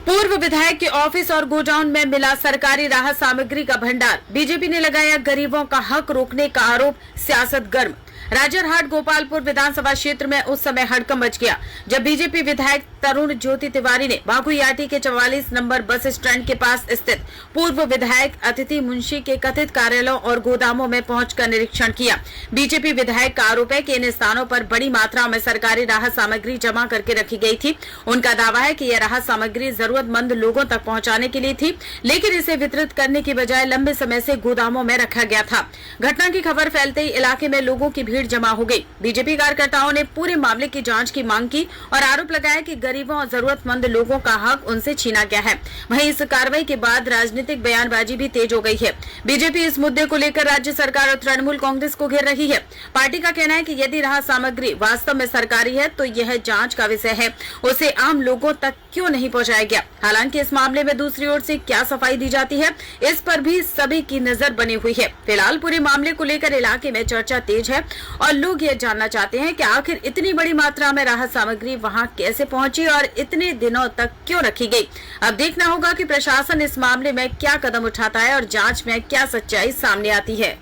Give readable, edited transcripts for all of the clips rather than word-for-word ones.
पूर्व विधायक के ऑफिस और गोडाउन में मिला सरकारी राहत सामग्री का भंडार। बीजेपी ने लगाया गरीबों का हक रोकने का आरोप, सियासत गर्म। राजरहाट गोपालपुर विधानसभा क्षेत्र में उस समय हड़कंप मच गया जब बीजेपी विधायक तरुण ज्योति तिवारी ने बागुयाटी के 44 नंबर बस स्टैंड के पास स्थित पूर्व विधायक अतिथि मुंशी के कथित कार्यालयों और गोदामों में पहुंचकर निरीक्षण किया। बीजेपी विधायक का आरोप है कि इन स्थानों पर बड़ी मात्रा में सरकारी राहत सामग्री जमा करके रखी गई थी। उनका दावा है कि यह राहत सामग्री जरूरतमंद लोगों तक पहुंचाने के लिए थी, लेकिन इसे वितरित करने की बजाय लंबे समय से गोदामों में रखा गया था। घटना की खबर फैलते ही इलाके में लोगों की भीड़ जमा हो गई। बीजेपी कार्यकर्ताओं ने पूरे मामले की जांच की मांग की और आरोप लगाया कि गरीबों और जरूरतमंद लोगों का हक उनसे छीना गया है। वहीं इस कार्रवाई के बाद राजनीतिक बयानबाजी भी तेज हो गई है। बीजेपी इस मुद्दे को लेकर राज्य सरकार और तृणमूल कांग्रेस को घेर रही है। पार्टी का कहना है कि यदि राहत सामग्री वास्तव में सरकारी है तो यह जांच का विषय है, उसे आम लोगों तक क्यों नहीं पहुंचाया गया। हालांकि इस मामले में दूसरी ओर से क्या सफाई दी जाती है, इस पर भी सभी की नजर बनी हुई है। फिलहाल पूरे मामले को लेकर इलाके में चर्चा तेज है और लोग ये जानना चाहते हैं कि आखिर इतनी बड़ी मात्रा में राहत सामग्री वहां कैसे पहुंची और इतने दिनों तक क्यों रखी गई। अब देखना होगा कि प्रशासन इस मामले में क्या कदम उठाता है और जांच में क्या सच्चाई सामने आती है।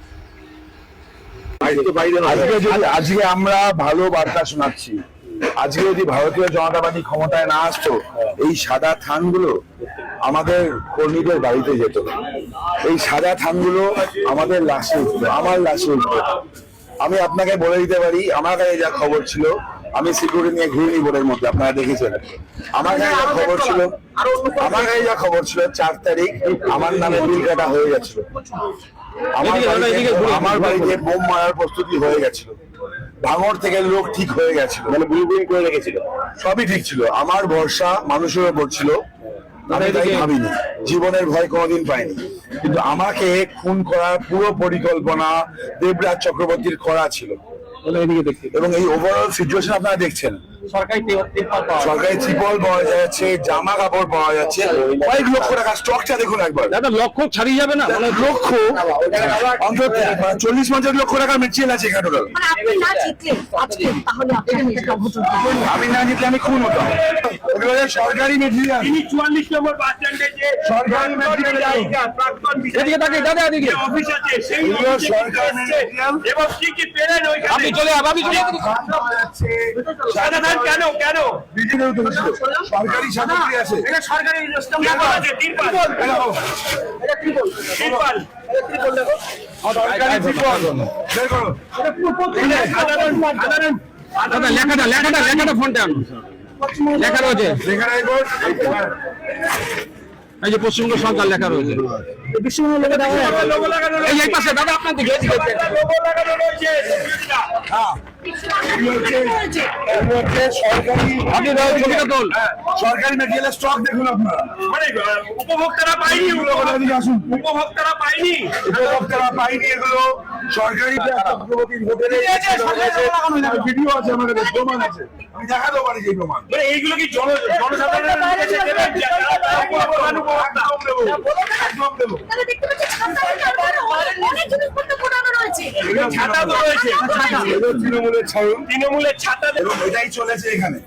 আজকে আমরা ভালো বার্তা শোনাচ্ছি। আজকে যদি ভারতীয় জনতা পার্টি ক্ষমতায় না আসতো, এই সাদা থানগুলো আমাদের কর্মীদের বাড়িতে যেত। এই সাদা থানগুলো আমাদের লাশে উঠতো, আমার লাশে উঠতো। আমি আপনাকে বলে দিতে পারি, আমার কাছে যা খবর ছিল, আমি সিকিউরিটি নিয়ে ঘুরিনি বোর্ডের মধ্যে, আপনারা দেখেছেন। আমার কাছে যা খবর ছিল, 4 তারিখ আমার নামে বিল কাটা হয়ে গেছিল। আমার বাড়িতে বোম মারার প্রস্তুতি হয়ে গেছিল, ভাঙড় থেকে লোক ঠিক হয়ে গেছিল, মানে বুলবুল করে রেখেছিল, সবই ঠিক ছিল। আমার ভরসা মানুষের উপর ছিল, আমি তাই ভাবিনি, জীবনের ভয় কোনোদিন পাইনি। কিন্তু আমাকে খুন করার পুরো পরিকল্পনা দেবরাজ চক্রবর্তীর করা ছিল এবং এই ওভারঅল সিচুয়েশন আপনারা দেখছেন। সরকারি ত্রিপল পাওয়া যাচ্ছে, জামা কাপড় পাওয়া যাচ্ছে, কয়েক লক্ষ টাকা স্টকটা দেখুন একবার। দাদা লক্ষ ছাড়িয়ে যাবে না, মানে লক্ষ অন্তত 40-50 লক্ষ টাকা মেটেরিয়াল আছে এখানে টোটাল। আমি না জিতলে আমি খুন হতাম। সরকারি মেটেরিয়াল 44 নম্বর বাস স্ট্যান্ডে যে সরকারি মেটেরিয়াল এদিকে থাকে, দাদা এদিকে অফিস আছে, সেই সরকারি মেটেরিয়াল এবং কি কি পেলেন ওইখানে। আপনি চলে আপনি চলে যাচ্ছে সাদা ধান কেন কেন বিজেপি তো সরকারি সামগ্রী আছে, এটা সরকারি সিস্টেম আছে। তিরপাল এটা ত্রিপল ত্রিপল ত্রিপল দেখো, সরকারি ত্রিপল বের করো। এটা সাধারণ দাদা লেখাটা ফোনটা লেখা রয়েছে, লেখা এই যে পশ্চিমবঙ্গ সরকার লেখা রয়েছে, পশ্চিমবঙ্গ লোগো লাগানো রয়েছে। এই পাশে দাদা আপনার দিকে লোগো লাগানো রয়েছে। হ্যাঁ সরকারি মেটেরিয়াল স্টক দেখুন আপনারা, মানে উপভোক্তারা পায়নি, উপভোক্তারা পায়নি এগুলো সরকারি ভিডিও আছে, আমাদের প্রমাণ আছে, আমি দেখাতে পারি যে প্রমাণ। এইগুলো কি জনসাধারণের তৃণমূলের ছাতা এবং এটাই চলেছে এখানে।